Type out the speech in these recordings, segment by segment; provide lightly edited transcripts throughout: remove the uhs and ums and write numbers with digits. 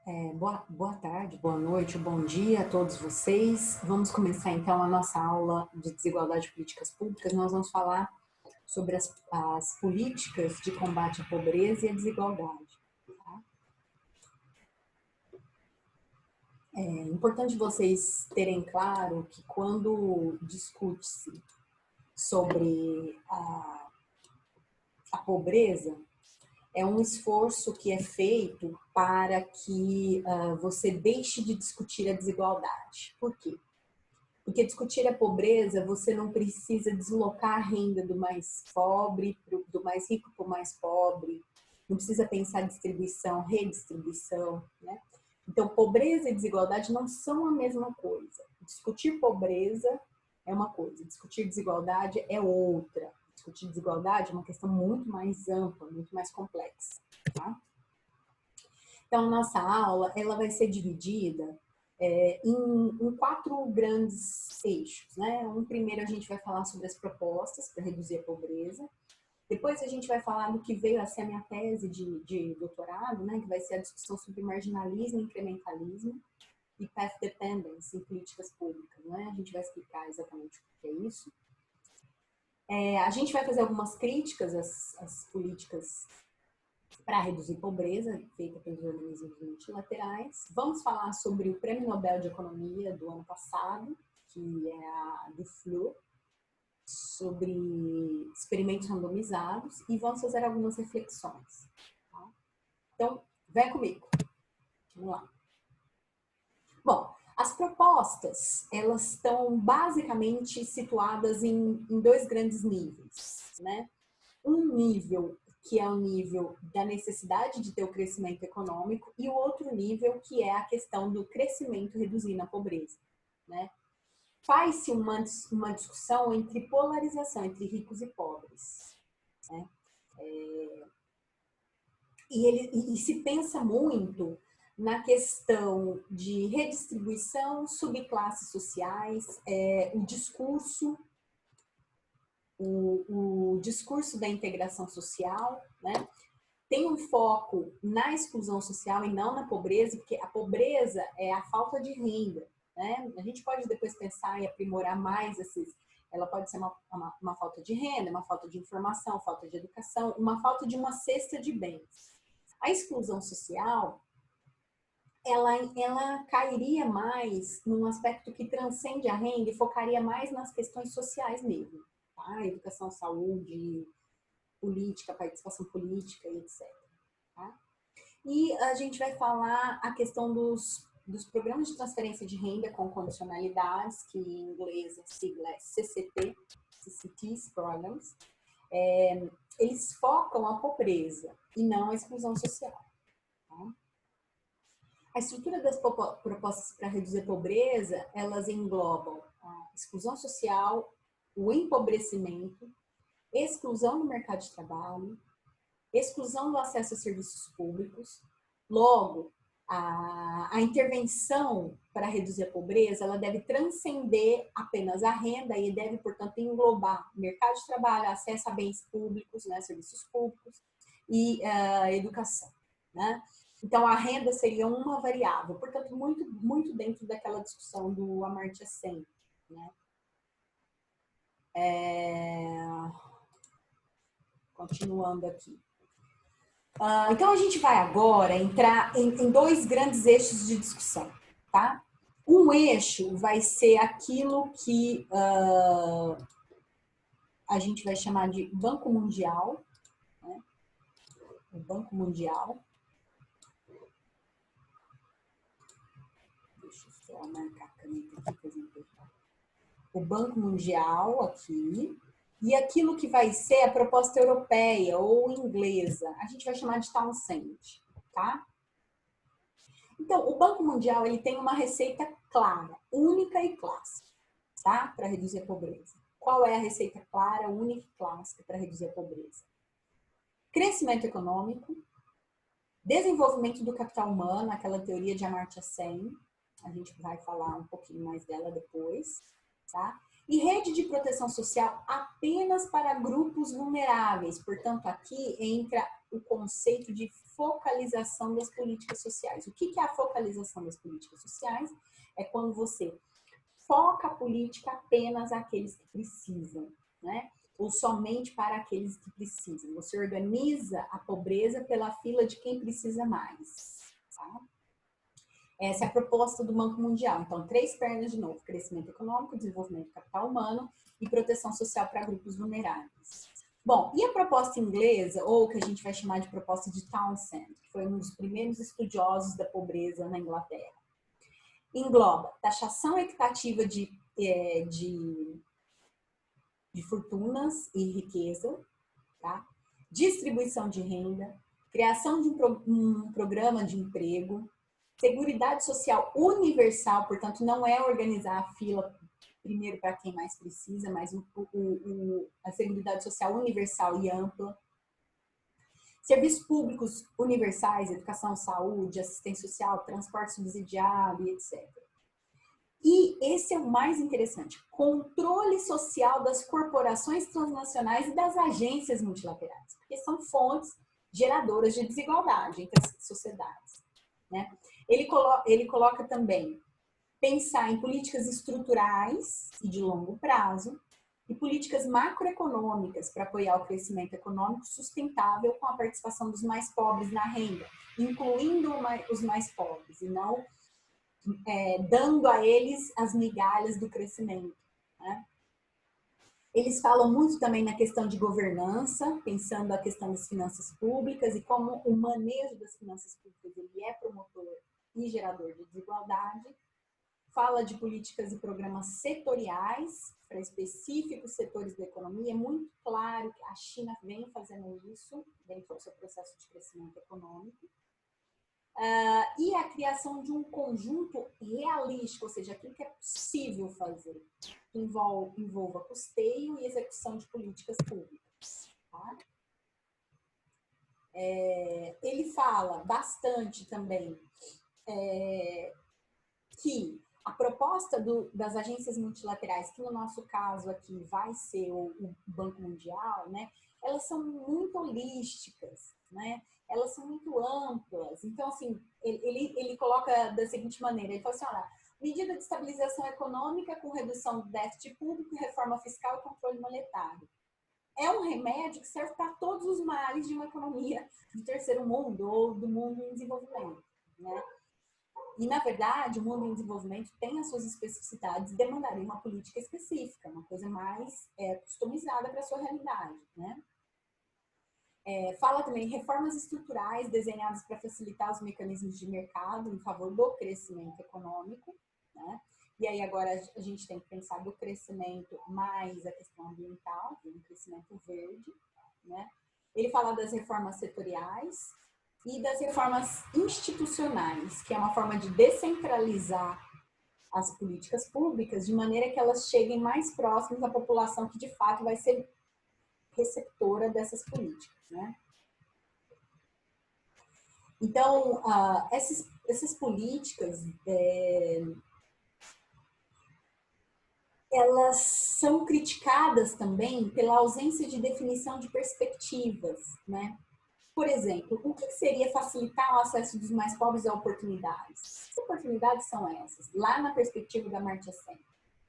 Boa tarde, boa noite, bom dia a todos vocês. Vamos começar então a nossa aula de desigualdade de políticas públicas. Nós vamos falar sobre as políticas de combate à pobreza e à desigualdade. Tá? É importante vocês terem claro que quando discute-se sobre a pobreza, é um esforço que é feito para que você deixe de discutir a desigualdade. Por quê? Porque discutir a pobreza, você não precisa deslocar a renda do mais pobre, do mais rico para o mais pobre, não precisa pensar distribuição, redistribuição, né? Então, pobreza e desigualdade não são a mesma coisa. Discutir pobreza é uma coisa, discutir desigualdade é outra. Discutir desigualdade é uma questão muito mais ampla, muito mais complexa, tá? Então, nossa aula ela vai ser dividida em quatro grandes eixos. Né? Primeiro, a gente vai falar sobre as propostas para reduzir a pobreza. Depois, a gente vai falar do que veio a ser a minha tese de doutorado, né? Que vai ser a discussão sobre marginalismo e incrementalismo e path dependence em políticas públicas. Né? A gente vai explicar exatamente o que é isso. A gente vai fazer algumas críticas às políticas para reduzir pobreza, feita pelos organismos multilaterais. Vamos falar sobre o Prêmio Nobel de Economia do ano passado, que é a do FLU, sobre experimentos randomizados, e vamos fazer algumas reflexões. Tá? Então, vem comigo. Vamos lá. Bom, as propostas, elas estão basicamente situadas em dois grandes níveis, né? Um nível que é o nível da necessidade de ter o crescimento econômico, e o outro nível que é a questão do crescimento reduzindo a pobreza, né? Faz-se uma discussão entre polarização entre ricos e pobres, né? E se pensa muito na questão de redistribuição, subclasses sociais, o discurso da integração social, né? Tem um foco na exclusão social e não na pobreza, porque a pobreza é a falta de renda, né? A gente pode depois pensar e aprimorar mais ela pode ser uma falta de renda, uma falta de informação, falta de educação, uma falta de uma cesta de bens. A exclusão social, ela cairia mais num aspecto que transcende a renda e focaria mais nas questões sociais mesmo, tá? Educação, saúde, política, participação política e etc. Tá? E a gente vai falar a questão dos programas de transferência de renda com condicionalidades, que em inglês a sigla é CCT, CCTs Programs. Eles focam a pobreza e não a exclusão social. Tá? A estrutura das propostas para reduzir a pobreza, elas englobam a exclusão social, o empobrecimento, exclusão do mercado de trabalho, exclusão do acesso a serviços públicos. Logo, a intervenção para reduzir a pobreza, ela deve transcender apenas a renda e deve, portanto, englobar mercado de trabalho, acesso a bens públicos, né, serviços públicos e educação, né? Então, a renda seria uma variável, portanto, muito dentro daquela discussão do Amartya Sen, né? Continuando aqui. Então, a gente vai agora entrar em dois grandes eixos de discussão, tá? Um eixo vai ser aquilo que a gente vai chamar de Banco Mundial, né? O Banco Mundial. Deixa eu só marcar a caneta aqui, por exemplo. O Banco Mundial aqui. E aquilo que vai ser a proposta europeia ou inglesa, a gente vai chamar de Townsend, tá? Então, o Banco Mundial ele tem uma receita clara, única e clássica, tá? Para reduzir a pobreza. Qual é a receita clara, única e clássica para reduzir a pobreza? Crescimento econômico, desenvolvimento do capital humano, aquela teoria de Amartya Sen, a gente vai falar um pouquinho mais dela depois, tá? E rede de proteção social apenas para grupos vulneráveis. Portanto, aqui entra o conceito de focalização das políticas sociais. O que é a focalização das políticas sociais? É quando você foca a política apenas àqueles que precisam, né? Ou somente para aqueles que precisam. Você organiza a pobreza pela fila de quem precisa mais. Tá? Essa é a proposta do Banco Mundial. Então, 3 pernas de novo: crescimento econômico, desenvolvimento do capital humano e proteção social para grupos vulneráveis. Bom, e a proposta inglesa, ou que a gente vai chamar de proposta de Townsend, que foi um dos primeiros estudiosos da pobreza na Inglaterra? Engloba taxação equitativa de fortunas e riqueza, tá? Distribuição de renda, criação de um programa de emprego, seguridade social universal, portanto, não é organizar a fila primeiro para quem mais precisa, mas a seguridade social universal e ampla, serviços públicos universais, educação, saúde, assistência social, transporte subsidiado e etc. E esse é o mais interessante: controle social das corporações transnacionais e das agências multilaterais, porque são fontes geradoras de desigualdade entre as sociedades, né? Ele coloca também pensar em políticas estruturais e de longo prazo e políticas macroeconômicas para apoiar o crescimento econômico sustentável com a participação dos mais pobres na renda, incluindo os mais pobres e não dando a eles as migalhas do crescimento, né? Eles falam muito também na questão de governança, pensando a questão das finanças públicas e como o manejo das finanças públicas ele é promotor e gerador de desigualdade. Fala de políticas e programas setoriais para específicos setores da economia. É muito claro que a China vem fazendo isso dentro do seu processo de crescimento econômico. E a criação de um conjunto realístico, ou seja, aquilo que é possível fazer, que envolva custeio e execução de políticas públicas. Tá? Ele fala bastante também que a proposta das agências multilaterais, que no nosso caso aqui vai ser o Banco Mundial, né, elas são muito holísticas, né? Elas são muito amplas. Então, assim, ele coloca da seguinte maneira: ele fala assim, olha, medida de estabilização econômica com redução do déficit público, reforma fiscal e controle monetário. É um remédio que serve para todos os males de uma economia do terceiro mundo ou do mundo em desenvolvimento, né? E, na verdade, o mundo em desenvolvimento tem as suas especificidades e demandaria uma política específica, uma coisa mais customizada para a sua realidade, né? Fala também reformas estruturais desenhadas para facilitar os mecanismos de mercado em favor do crescimento econômico, né? E aí agora a gente tem que pensar do crescimento mais a questão ambiental, um crescimento verde, né? Ele fala das reformas setoriais e das reformas institucionais, que é uma forma de descentralizar as políticas públicas de maneira que elas cheguem mais próximas à população que de fato vai ser receptora dessas políticas, né? Então, essas políticas, elas são criticadas também pela ausência de definição de perspectivas, né? Por exemplo, o que seria facilitar o acesso dos mais pobres a oportunidades? Que oportunidades são essas? Lá na perspectiva da Amartya Sen.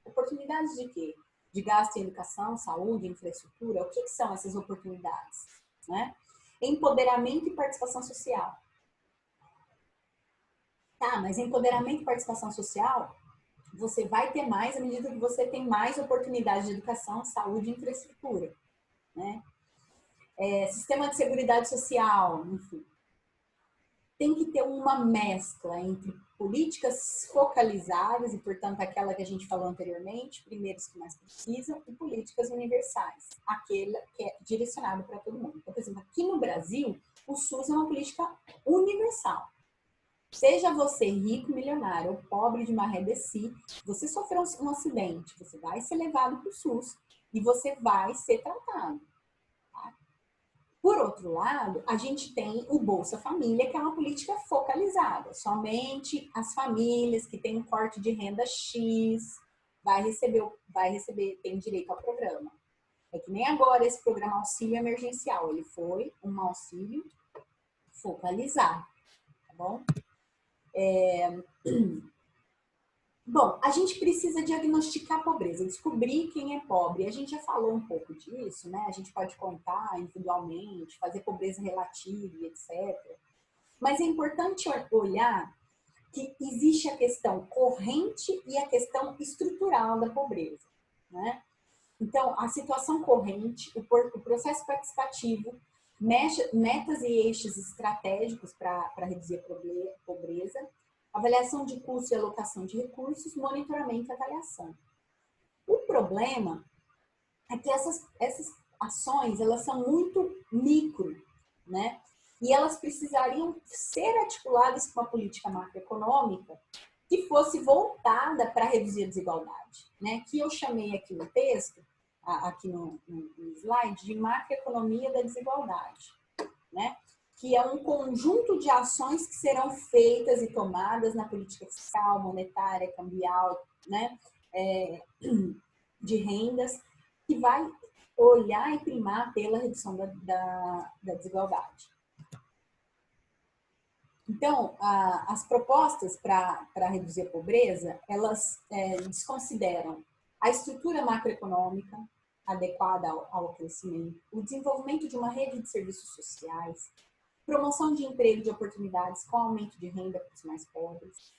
Oportunidades de quê? De gasto em educação, saúde, infraestrutura. O que são essas oportunidades? Né? Empoderamento e participação social. Tá, mas empoderamento e participação social, você vai ter mais à medida que você tem mais oportunidades de educação, saúde e infraestrutura, né? Sistema de seguridade social, enfim. Tem que ter uma mescla entre políticas focalizadas, e portanto aquela que a gente falou anteriormente, primeiros que mais precisam, e políticas universais, aquela que é direcionada para todo mundo. Então, por exemplo, aqui no Brasil, o SUS é uma política universal. Seja você rico, milionário ou pobre de maré de si, você sofreu um acidente, você vai ser levado para o SUS e você vai ser tratado. Tá? Por outro lado, a gente tem o Bolsa Família, que é uma política focalizada. Somente as famílias que têm um corte de renda X tem direito ao programa. É que nem agora esse programa auxílio emergencial, ele foi um auxílio focalizado, tá bom? Bom, a gente precisa diagnosticar a pobreza, descobrir quem é pobre. A gente já falou um pouco disso, né? A gente pode contar individualmente, fazer pobreza relativa, etc. Mas é importante olhar que existe a questão corrente e a questão estrutural da pobreza, né? Então, a situação corrente, o processo participativo, metas e eixos estratégicos para reduzir a pobreza, avaliação de custos e alocação de recursos, monitoramento e avaliação. O problema é que essas ações, elas são muito micro, né? E elas precisariam ser articuladas com uma política macroeconômica que fosse voltada para reduzir a desigualdade, né? Que eu chamei aqui no texto, aqui no slide, de macroeconomia da desigualdade, né? Que é um conjunto de ações que serão feitas e tomadas na política fiscal, monetária, cambial, né? De rendas, que vai olhar e primar pela redução da desigualdade. Então, as propostas para reduzir a pobreza, elas desconsideram a estrutura macroeconômica adequada ao crescimento, o desenvolvimento de uma rede de serviços sociais, promoção de emprego e de oportunidades com aumento de renda para os mais pobres,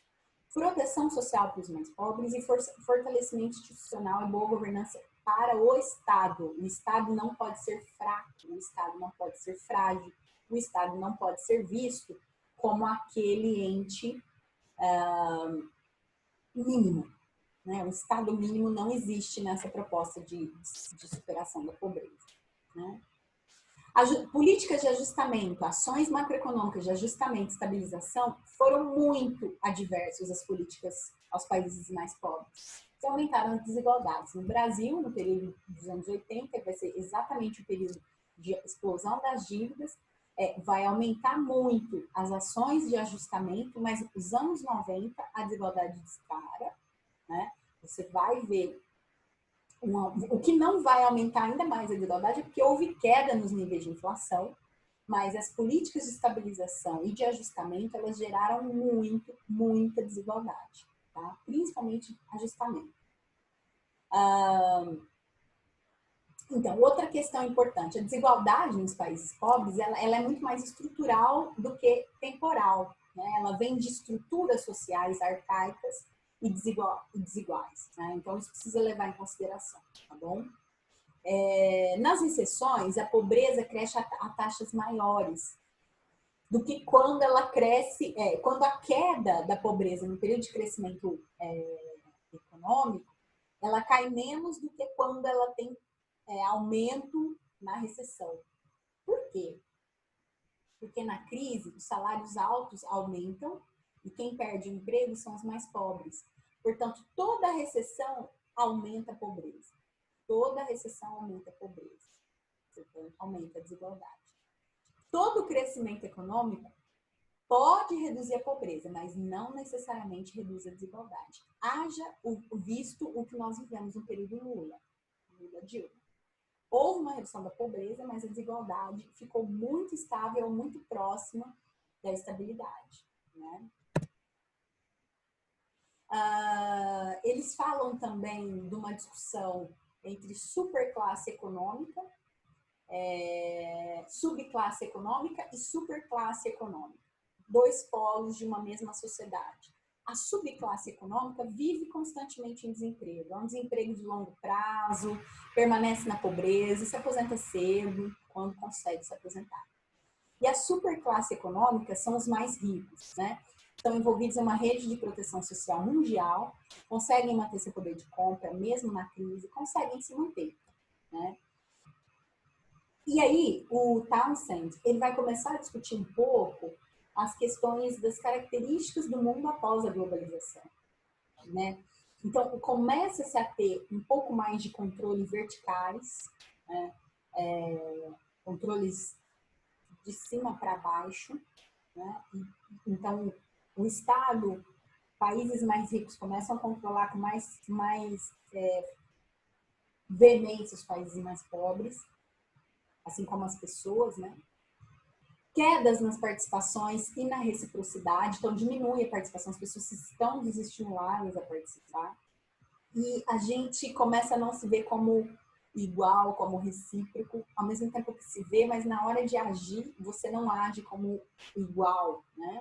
proteção social para os mais pobres e fortalecimento institucional e boa governança para o Estado. O Estado não pode ser fraco, o Estado não pode ser frágil, o Estado não pode ser visto como aquele ente mínimo, né? O Estado mínimo não existe nessa proposta de superação da pobreza, né? Políticas de ajustamento, ações macroeconômicas de ajustamento e estabilização foram muito adversas às políticas aos países mais pobres, que aumentaram as desigualdades. No Brasil, no período dos anos 80, que vai ser exatamente o período de explosão das dívidas, vai aumentar muito as ações de ajustamento, mas nos anos 90 a desigualdade dispara, né? Você vai ver o que não vai aumentar ainda mais a desigualdade é porque houve queda nos níveis de inflação, mas as políticas de estabilização e de ajustamento, elas geraram muita desigualdade, tá? Principalmente ajustamento. Então, outra questão importante, a desigualdade nos países pobres, ela é muito mais estrutural do que temporal, né? Ela vem de estruturas sociais arcaicas e desiguais, né? Então, isso precisa levar em consideração, tá bom? Nas recessões, a pobreza cresce a taxas maiores do que quando ela cresce, quando a queda da pobreza no período de crescimento econômico, ela cai menos do que quando ela tem aumento na recessão. Por quê? Porque na crise, os salários altos aumentam e quem perde o emprego são os mais pobres. Portanto, toda recessão aumenta a pobreza. Toda recessão aumenta a pobreza. Portanto, aumenta a desigualdade. Todo crescimento econômico pode reduzir a pobreza, mas não necessariamente reduz a desigualdade. Haja visto o que nós vivemos no período Lula-Dilma. Houve uma redução da pobreza, mas a desigualdade ficou muito estável, muito próxima da estabilidade, né? Eles falam também de uma discussão entre superclasse econômica, subclasse econômica e superclasse econômica. Dois polos de uma mesma sociedade. A subclasse econômica vive constantemente em desemprego. É um desemprego de longo prazo, permanece na pobreza, se aposenta cedo, quando consegue se aposentar. E a superclasse econômica são os mais ricos, né? Estão envolvidos em uma rede de proteção social mundial, conseguem manter seu poder de compra, mesmo na crise, conseguem se manter, né? E aí, o Townsend, ele vai começar a discutir um pouco as questões das características do mundo após a globalização, né? Então, começa-se a ter um pouco mais de controles verticais, né? Controles de cima para baixo, né? Então, o Estado países mais ricos começam a controlar com mais veemência os países mais pobres, assim como as pessoas, né? Quedas nas participações e na reciprocidade, então diminui a participação, as pessoas estão desestimuladas a participar. E a gente começa a não se ver como igual, como recíproco, ao mesmo tempo que se vê, mas na hora de agir, você não age como igual, né?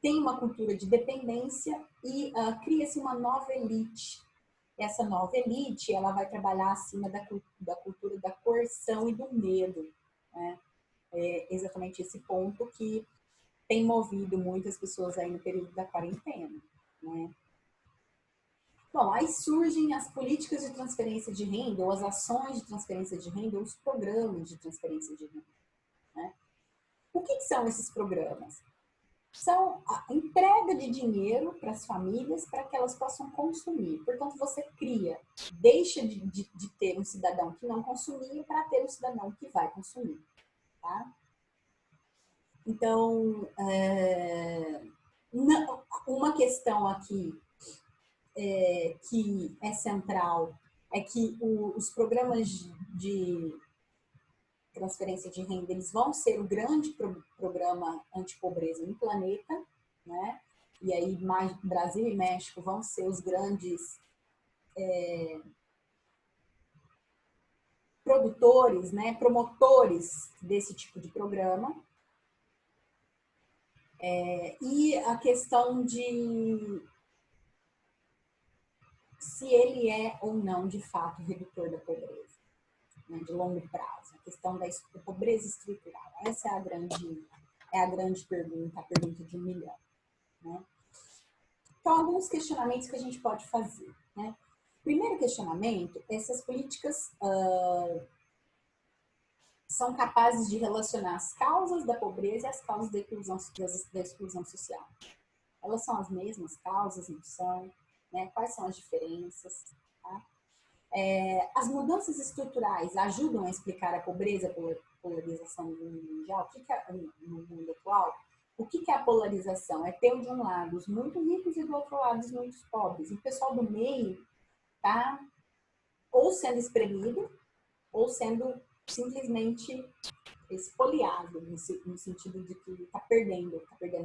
Tem uma cultura de dependência e cria-se uma nova elite. Essa nova elite, ela vai trabalhar acima da cultura da coerção e do medo, né? É exatamente esse ponto que tem movido muitas pessoas aí no período da quarentena, né? Bom, aí surgem as políticas de transferência de renda, ou as ações de transferência de renda, ou os programas de transferência de renda, né? O que são esses programas? São a entrega de dinheiro para as famílias para que elas possam consumir. Portanto, você deixa de ter um cidadão que não consumia para ter um cidadão que vai consumir, tá? Então, uma questão aqui que é central é que os programas de transferência de renda, eles vão ser o grande programa antipobreza no planeta, né? E aí Brasil e México vão ser os grandes produtores, né? Promotores desse tipo de programa. E a questão de se ele é ou não, de fato, redutor da pobreza, né, de longo prazo. A questão da pobreza estrutural. Essa é a grande pergunta, a pergunta de 1 milhão. Né? Então, alguns questionamentos que a gente pode fazer. Né? Primeiro questionamento, essas políticas são capazes de relacionar as causas da pobreza e as causas da exclusão social. Elas são as mesmas causas, não são? Né? Quais são as diferenças? Tá? As mudanças estruturais ajudam a explicar a pobreza pela polarização no mundo mundial? No mundo atual? O que é a polarização? É ter de um lado os muito ricos e do outro lado os muito pobres. O pessoal do meio está ou sendo espremido ou sendo simplesmente espoliado, no sentido de que está perdendo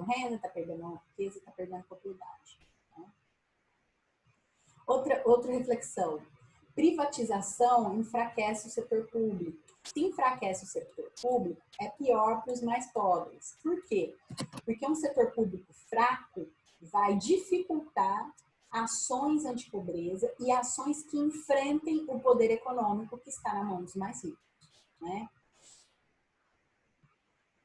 renda, está perdendo riqueza, está perdendo propriedade. Né? Outra reflexão. Privatização enfraquece o setor público. Se enfraquece o setor público, é pior para os mais pobres. Por quê? Porque um setor público fraco vai dificultar ações antipobreza e ações que enfrentem o poder econômico que está na mão dos mais ricos. Né?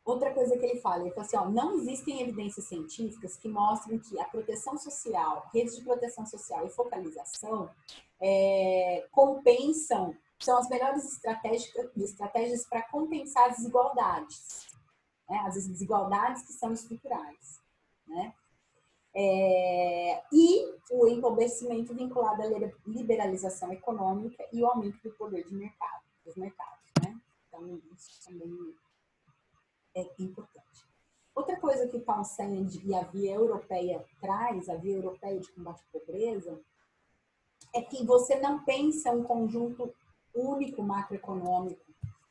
Outra coisa que ele fala assim, ó, não existem evidências científicas que mostrem que a proteção social, redes de proteção social e focalização compensam, são as melhores estratégias para compensar as desigualdades, né? As desigualdades que são estruturais. Né? E o empobrecimento vinculado à liberalização econômica e o aumento do poder de mercado, dos mercados. Né? Então, isso também é importante. Outra coisa que o Townsend e a Via Europeia traz, a Via Europeia de Combate à Pobreza, é que você não pensa um conjunto único macroeconômico,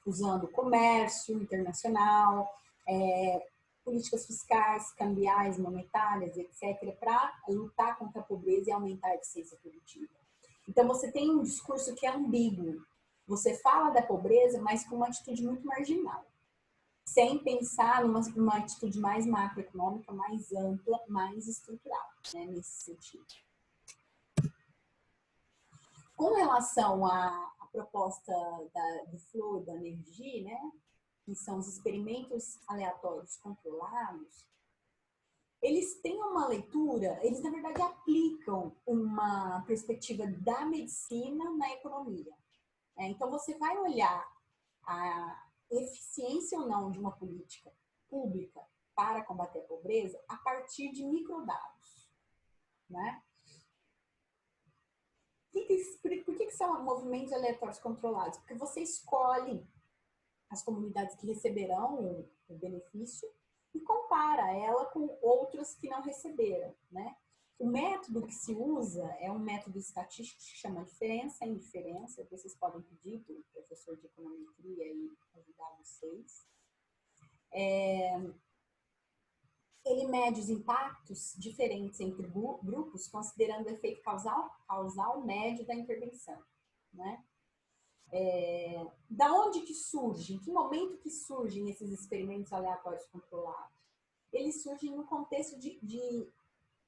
usando comércio internacional, políticas fiscais, cambiais, monetárias, etc., para lutar contra a pobreza e aumentar a eficiência produtiva. Então, você tem um discurso que é ambíguo. Você fala da pobreza, mas com uma atitude muito marginal, sem pensar numa atitude mais macroeconômica, mais ampla, mais estrutural, né, nesse sentido. Com relação à proposta do Flow, da Energy, né, que são os experimentos aleatórios controlados, eles têm uma leitura, eles na verdade aplicam uma perspectiva da medicina na economia. Então você vai olhar a eficiência ou não de uma política pública para combater a pobreza a partir de microdados. Né? Por que são movimentos aleatórios controlados? Porque você escolhe as comunidades que receberão o benefício e compara ela com outras que não receberam, né? O método que se usa é um método estatístico que se chama diferença em diferença. Vocês podem pedir para o professor de econometria e ajudar vocês. Ele mede os impactos diferentes entre grupos, considerando o efeito causal médio da intervenção, né? Da onde que surge? Em que momento que surgem esses experimentos aleatórios controlados? Eles surgem no contexto de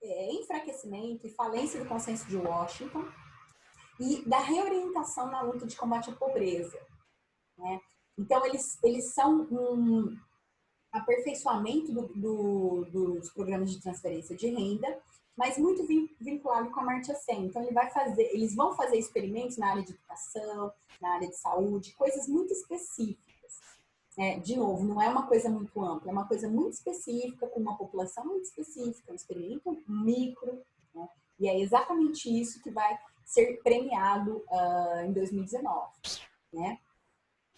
enfraquecimento e falência do consenso de Washington e da reorientação na luta de combate à pobreza, né? Então, eles são um aperfeiçoamento dos programas de transferência de renda, mas muito vinculado com a Amartya Sen. Então, eles vão fazer experimentos na área de educação, na área de saúde, coisas muito específicas. De novo, não é uma coisa muito ampla, é uma coisa muito específica, com uma população muito específica, um experimento micro, né? E é exatamente isso que vai ser premiado em 2019, né?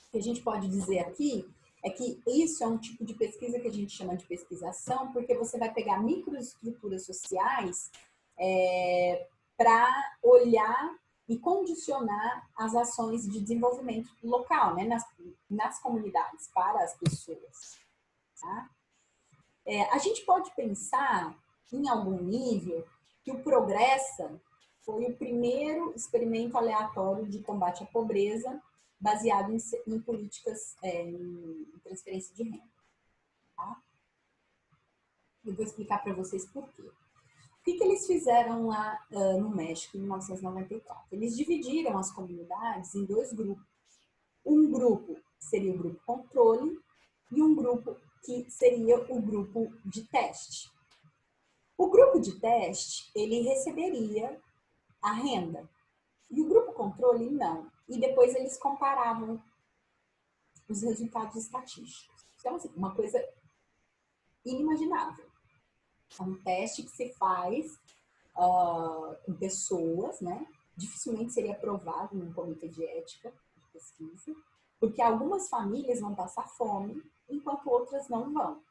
O que a gente pode dizer aqui é que isso é um tipo de pesquisa que a gente chama de pesquisação, porque você vai pegar microestruturas sociais para olhar e condicionar as ações de desenvolvimento local, né, nas comunidades, para as pessoas. Tá? A gente pode pensar, em algum nível, que o Progressa foi o primeiro experimento aleatório de combate à pobreza baseado em políticas, em transferência de renda. Tá? Eu vou explicar para vocês por quê. O que eles fizeram lá no México, em 1994? Eles dividiram as comunidades em dois grupos. Um grupo seria o grupo controle e um grupo que seria o grupo de teste. O grupo de teste, ele receberia a renda. E o grupo controle, não. E depois eles comparavam os resultados estatísticos. Então, assim, uma coisa inimaginável. É um teste que se faz com pessoas, né? Dificilmente seria aprovado num comitê de ética de pesquisa, porque algumas famílias vão passar fome, enquanto outras não vão.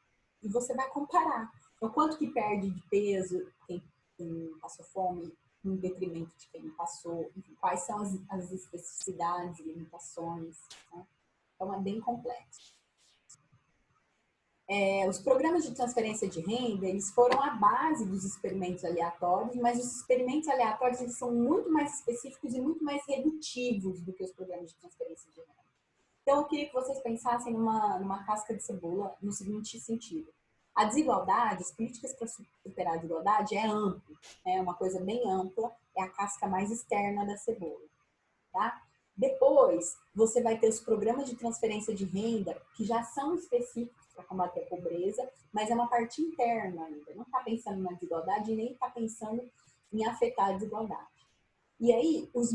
E você vai comparar. Então, quanto que perde de peso quem passou fome em detrimento de quem não passou, enfim, quais são as especificidades, limitações, né? Então, é bem complexo. Os programas de transferência de renda, eles foram a base dos experimentos aleatórios, mas os experimentos aleatórios eles são muito mais específicos e muito mais redutivos do que os programas de transferência de renda. Então, eu queria que vocês pensassem numa casca de cebola no seguinte sentido. A desigualdade, as políticas para superar a desigualdade é amplo, é uma coisa bem ampla, é a casca mais externa da cebola, tá? Depois, você vai ter os programas de transferência de renda, que já são específicos para combater a pobreza, mas é uma parte interna ainda. Não está pensando na desigualdade e nem está pensando em afetar a desigualdade. E aí, os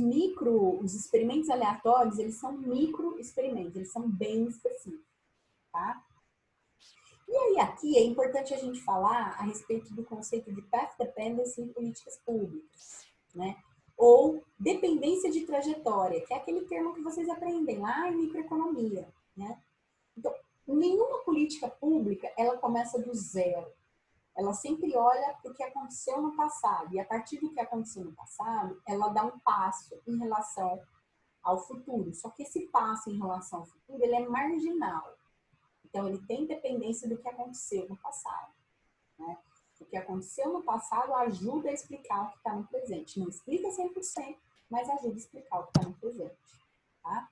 experimentos aleatórios, eles são micro-experimentos, eles são bem específicos, tá? E aí, aqui é importante a gente falar a respeito do conceito de path dependency em políticas públicas, né? Ou dependência de trajetória, que é aquele termo que vocês aprendem lá em microeconomia, né? Então, nenhuma política pública, ela começa do zero. Ela sempre olha para o que aconteceu no passado. E a partir do que aconteceu no passado, ela dá um passo em relação ao futuro. Só que esse passo em relação ao futuro, ele é marginal. Então, ele tem dependência do que aconteceu no passado, né? O que aconteceu no passado ajuda a explicar o que está no presente. Não explica 100%, mas ajuda a explicar o que está no presente, tá?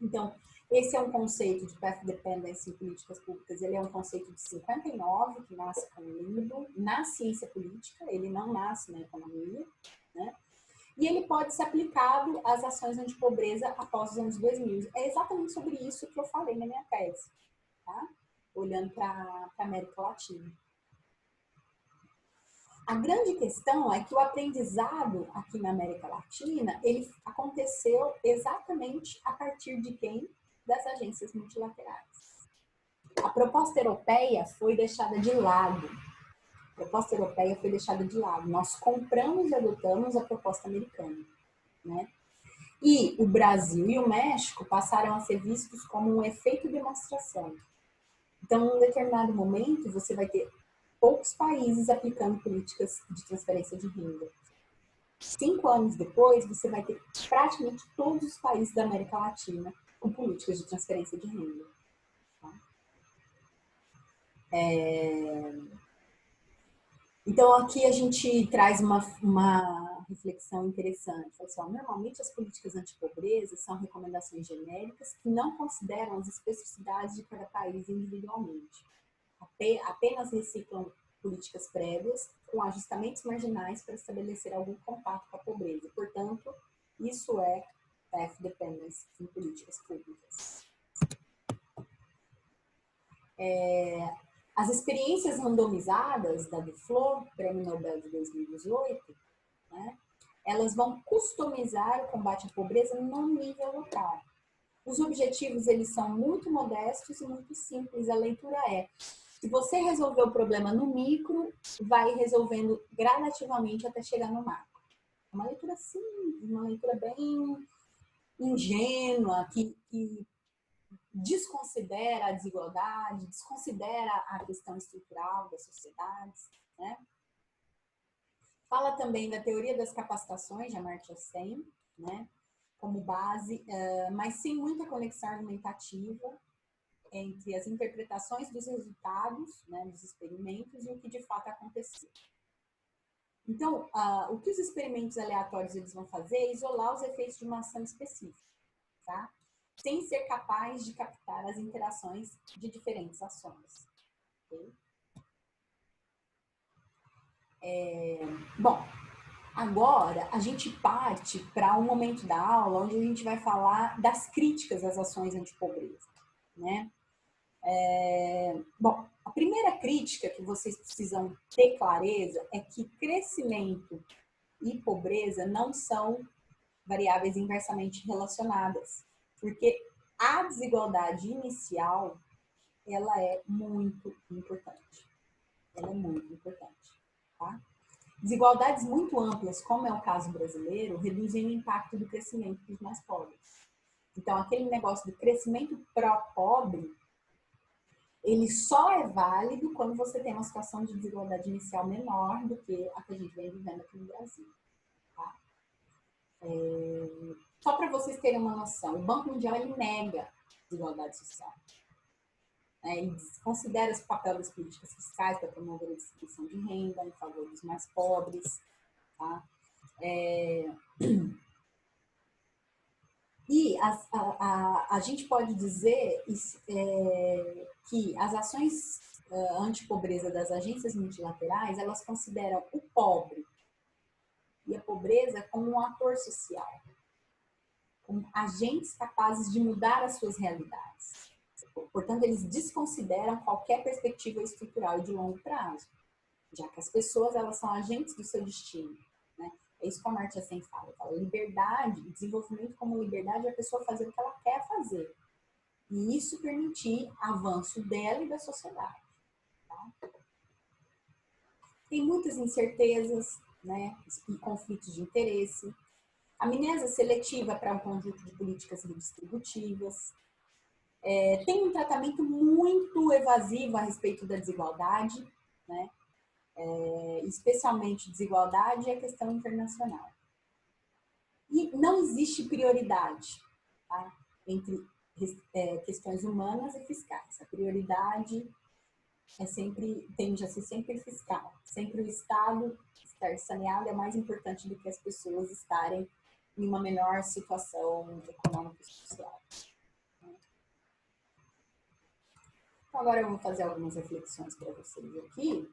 Então, esse é um conceito de path dependence em políticas públicas, ele é um conceito de 59, que nasce com o Lindblom, na ciência política, ele não nasce na economia, né? E ele pode ser aplicado às ações anti-pobreza após os anos 2000. É exatamente sobre isso que eu falei na minha tese, tá? Olhando para a América Latina. A grande questão é que o aprendizado aqui na América Latina, ele aconteceu exatamente a partir de quem? Das agências multilaterais. A proposta europeia foi deixada de lado. Nós compramos e adotamos a proposta americana, né? E o Brasil e o México passaram a ser vistos como um efeito demonstração. Então, em um determinado momento, você vai ter poucos países aplicando políticas de transferência de renda. 5 anos depois, você vai ter praticamente todos os países da América Latina com políticas de transferência de renda. Tá? Então, aqui a gente traz uma reflexão interessante. Assim, ó, normalmente, as políticas antipobreza são recomendações genéricas que não consideram as especificidades de cada país individualmente. Apenas reciclam políticas prévias com ajustamentos marginais para estabelecer algum contato com a pobreza. Portanto, isso é path dependence em políticas públicas. As experiências randomizadas da Duflo, Prêmio Nobel de 2018, né, elas vão customizar o combate à pobreza no nível local. Os objetivos, eles são muito modestos e muito simples. A leitura é: se você resolver o problema no micro, vai resolvendo gradativamente até chegar no macro. É uma leitura simples, uma leitura bem ingênua, que desconsidera a desigualdade, desconsidera a questão estrutural das sociedades, né? Fala também da teoria das capacitações, de Amartya Sen, né? Como base, mas sem muita conexão argumentativa entre as interpretações dos resultados, né, dos experimentos e o que de fato aconteceu. Então, o que os experimentos aleatórios eles vão fazer é isolar os efeitos de uma ação específica, tá? Sem ser capaz de captar as interações de diferentes ações. Okay? Bom, agora a gente parte para um momento da aula onde a gente vai falar das críticas às ações antipobreza, né? Bom, a primeira crítica que vocês precisam ter clareza é que crescimento e pobreza não são variáveis inversamente relacionadas, porque a desigualdade inicial, ela é muito importante. Ela é muito importante, tá? Desigualdades muito amplas, como é o caso brasileiro, reduzem o impacto do crescimento dos mais pobres. Então, aquele negócio do crescimento pró-pobre, ele só é válido quando você tem uma situação de desigualdade inicial menor do que a que a gente vem vivendo aqui no Brasil. Tá? Só para vocês terem uma noção, o Banco Mundial ele nega desigualdade social. Ele considera o papel das políticas fiscais para promover a distribuição de renda em favor dos mais pobres. Tá? E a gente pode dizer que as ações antipobreza das agências multilaterais, elas consideram o pobre e a pobreza como um ator social, como agentes capazes de mudar as suas realidades. Portanto, eles desconsideram qualquer perspectiva estrutural e de longo prazo, já que as pessoas elas são agentes do seu destino. Né? É isso que a Amartya Sen fala. Liberdade, desenvolvimento como liberdade é a pessoa fazer o que ela quer fazer. E isso permitir avanço dela e da sociedade. Tá? Tem muitas incertezas, né, e conflitos de interesse. Amnésia seletiva para um conjunto de políticas redistributivas. Tem um tratamento muito evasivo a respeito da desigualdade, né? Especialmente desigualdade e a questão internacional. E não existe prioridade, tá? Entre questões humanas e fiscais. A prioridade tende a ser sempre fiscal. Sempre o Estado estar saneado é mais importante do que as pessoas estarem em uma melhor situação econômica e social. Então, agora eu vou fazer algumas reflexões para vocês aqui.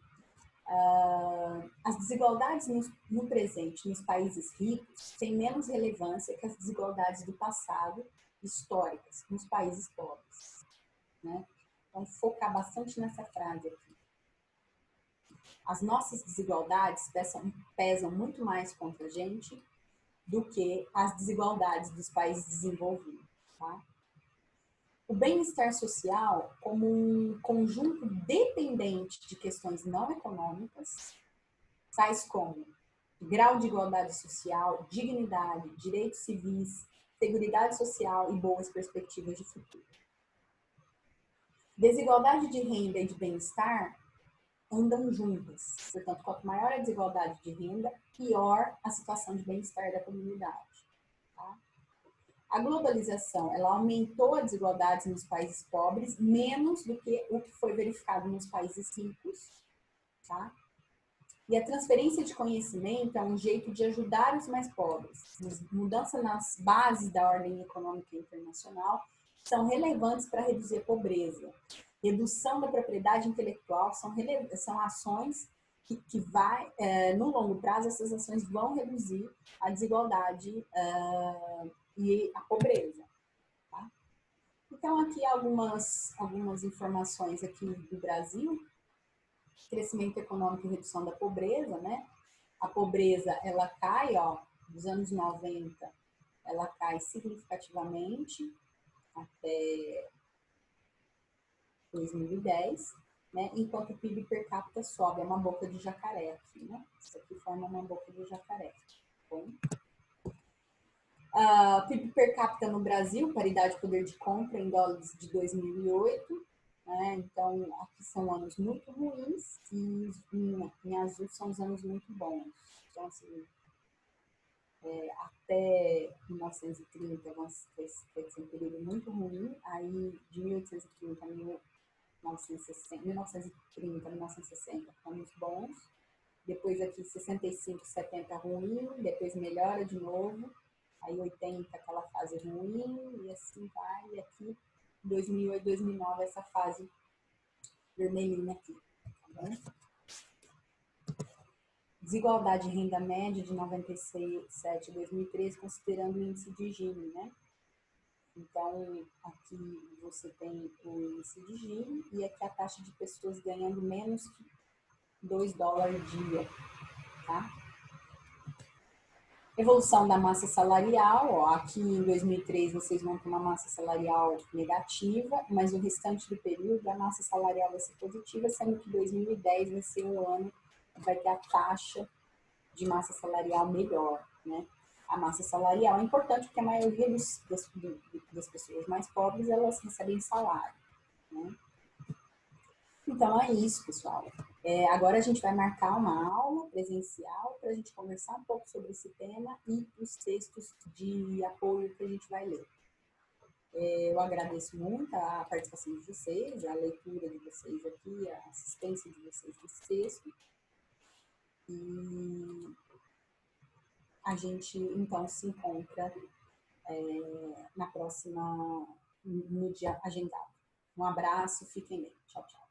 As desigualdades no presente nos países ricos têm menos relevância que as desigualdades do passado históricas nos países pobres. Né? Então, focar bastante nessa frase aqui. As nossas desigualdades pesam muito mais contra a gente do que as desigualdades dos países desenvolvidos. Tá? O bem-estar social, como um conjunto dependente de questões não econômicas, tais como grau de igualdade social, dignidade, direitos civis, seguridade social e boas perspectivas de futuro. Desigualdade de renda e de bem-estar andam juntas. Portanto, quanto maior a desigualdade de renda, pior a situação de bem-estar da comunidade. Tá? A globalização, ela aumentou a desigualdade nos países pobres menos do que o que foi verificado nos países ricos. Tá? E a transferência de conhecimento é um jeito de ajudar os mais pobres. Mudanças nas bases da ordem econômica internacional são relevantes para reduzir a pobreza. Redução da propriedade intelectual são ações que vai, no longo prazo, essas ações vão reduzir a desigualdade e a pobreza. Tá? Então, aqui algumas informações aqui do Brasil. Crescimento econômico e redução da pobreza, né? A pobreza, ela cai, ó, dos anos 90, ela cai significativamente até 2010, né? Enquanto o PIB per capita sobe, é uma boca de jacaré aqui, né? Isso aqui forma uma boca de jacaré. Bom. PIB per capita no Brasil, paridade de poder de compra em dólares de 2008, né? Então, aqui são anos muito ruins e em azul são os anos muito bons. Então, assim, até 1930 foi um período muito ruim, aí de 1830 a 1930 a 1960 anos bons, depois aqui 65, 70 ruim, depois melhora de novo, aí 80 aquela fase ruim, e assim vai, e aqui 2008, 2009 essa fase vermelhinha aqui, tá bom? Desigualdade de renda média de 97 a 2013, considerando o índice de Gini, né? Então, aqui você tem o índice de Gini e aqui a taxa de pessoas ganhando menos que $2 dia, tá? Evolução da massa salarial, ó, aqui em 2003 vocês vão ter uma massa salarial negativa, mas o restante do período a massa salarial vai ser positiva, sendo que 2010 vai ser um ano que vai ter a taxa de massa salarial melhor, né? A massa salarial é importante porque a maioria das pessoas mais pobres, elas recebem salário, né? Então, é isso, pessoal. Agora a gente vai marcar uma aula presencial para a gente conversar um pouco sobre esse tema e os textos de apoio que a gente vai ler. Eu agradeço muito a participação de vocês, a leitura de vocês aqui, a assistência de vocês nesse texto. E a gente, então, se encontra na próxima, no dia agendado. Um abraço, fiquem bem. Tchau, tchau.